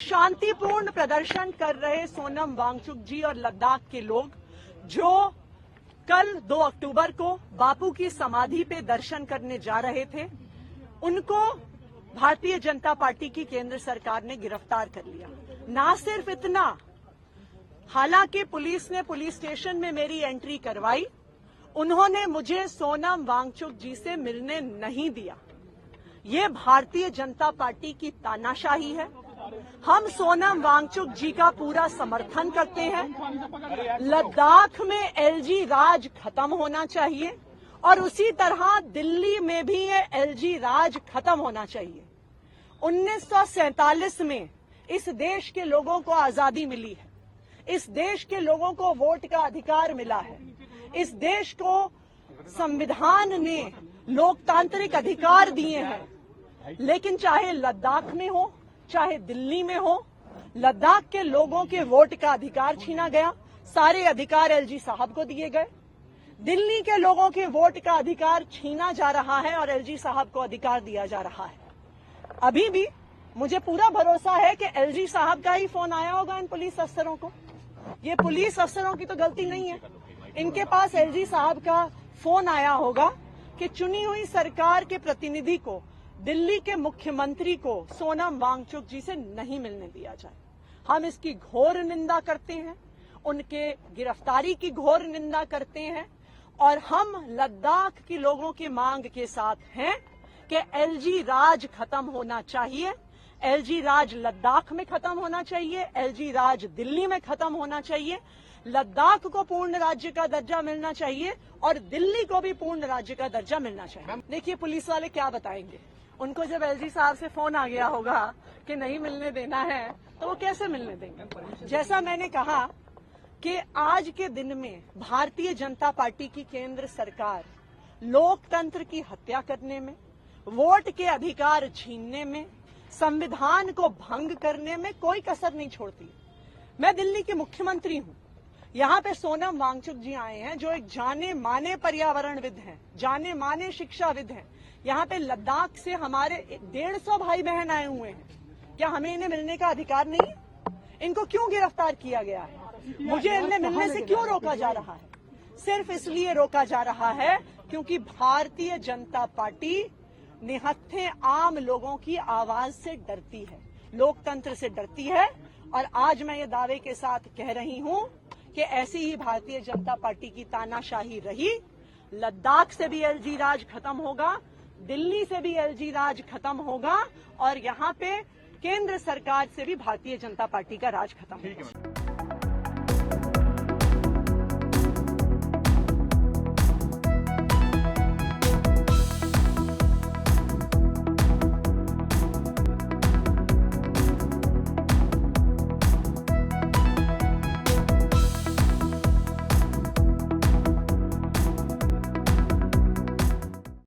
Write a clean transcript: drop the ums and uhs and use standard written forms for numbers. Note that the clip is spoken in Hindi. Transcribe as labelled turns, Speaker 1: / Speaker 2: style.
Speaker 1: शांतिपूर्ण प्रदर्शन कर रहे सोनम वांगचुक जी और लद्दाख के लोग जो कल 2 अक्टूबर को बापू की समाधि पे दर्शन करने जा रहे थे, उनको भारतीय जनता पार्टी की केंद्र सरकार ने गिरफ्तार कर लिया। ना सिर्फ इतना, हालांकि पुलिस ने पुलिस स्टेशन में मेरी एंट्री करवाई, उन्होंने मुझे सोनम वांगचुक जी से मिलने नहीं दिया। ये भारतीय जनता पार्टी की तानाशाही है। हम सोनम वांगचुक जी का पूरा समर्थन करते हैं। लद्दाख में एलजी राज खत्म होना चाहिए और उसी तरह दिल्ली में भी ये एलजी राज खत्म होना चाहिए। 1947 में इस देश के लोगों को आजादी मिली है, इस देश के लोगों को वोट का अधिकार मिला है, इस देश को संविधान ने लोकतांत्रिक अधिकार दिए हैं। लेकिन चाहे लद्दाख में हो चाहे दिल्ली में हो, लद्दाख के लोगों के वोट का अधिकार छीना गया, सारे अधिकार एलजी साहब को दिए गए। दिल्ली के लोगों के वोट का अधिकार छीना जा रहा है और एलजी साहब को अधिकार दिया जा रहा है। अभी भी मुझे पूरा भरोसा है कि एलजी साहब का ही फोन आया होगा इन पुलिस अफसरों को। ये पुलिस अफसरों की तो गलती नहीं है, इनके पास एलजी साहब का फोन आया होगा कि चुनी हुई सरकार के प्रतिनिधि को, दिल्ली के मुख्यमंत्री को सोनम वांगचुक जी से नहीं मिलने दिया जाए। हम इसकी घोर निंदा करते हैं, उनके गिरफ्तारी की घोर निंदा करते हैं और हम लद्दाख के लोगों की मांग के साथ हैं कि एलजी राज खत्म होना चाहिए। एलजी राज लद्दाख में खत्म होना चाहिए, एलजी राज दिल्ली में खत्म होना चाहिए। लद्दाख को पूर्ण राज्य का दर्जा मिलना चाहिए और दिल्ली को भी पूर्ण राज्य का दर्जा मिलना चाहिए। देखिए पुलिस वाले क्या बताएंगे, उनको जब एलजी साहब से फोन आ गया होगा कि नहीं मिलने देना है तो वो कैसे मिलने देंगे। जैसा मैंने कहा कि आज के दिन में भारतीय जनता पार्टी की केंद्र सरकार लोकतंत्र की हत्या करने में, वोट के अधिकार छीनने में, संविधान को भंग करने में कोई कसर नहीं छोड़ती। मैं दिल्ली के मुख्यमंत्री हूं, यहाँ पे सोनम वांगचुक जी आए हैं जो एक जाने माने पर्यावरणविद हैं, जाने माने शिक्षाविद हैं। यहाँ पे लद्दाख से हमारे 150 भाई बहन आए हुए हैं। क्या हमें इन्हें मिलने का अधिकार नहीं? इनको क्यों गिरफ्तार किया गया है? मुझे इन्हें मिलने से क्यों रोका जा रहा है? सिर्फ इसलिए रोका जा रहा है क्योंकि भारतीय जनता पार्टी निहत्थे आम लोगों की आवाज से डरती है, लोकतंत्र से डरती है। और आज मैं ये दावे के साथ कह रही हूं कि ऐसी ही भारतीय जनता पार्टी की तानाशाही रही। लद्दाख से भी एलजी राज खत्म होगा, दिल्ली से भी एलजी राज खत्म होगा और यहाँ पे केंद्र सरकार से भी भारतीय जनता पार्टी का राज खत्म होगा।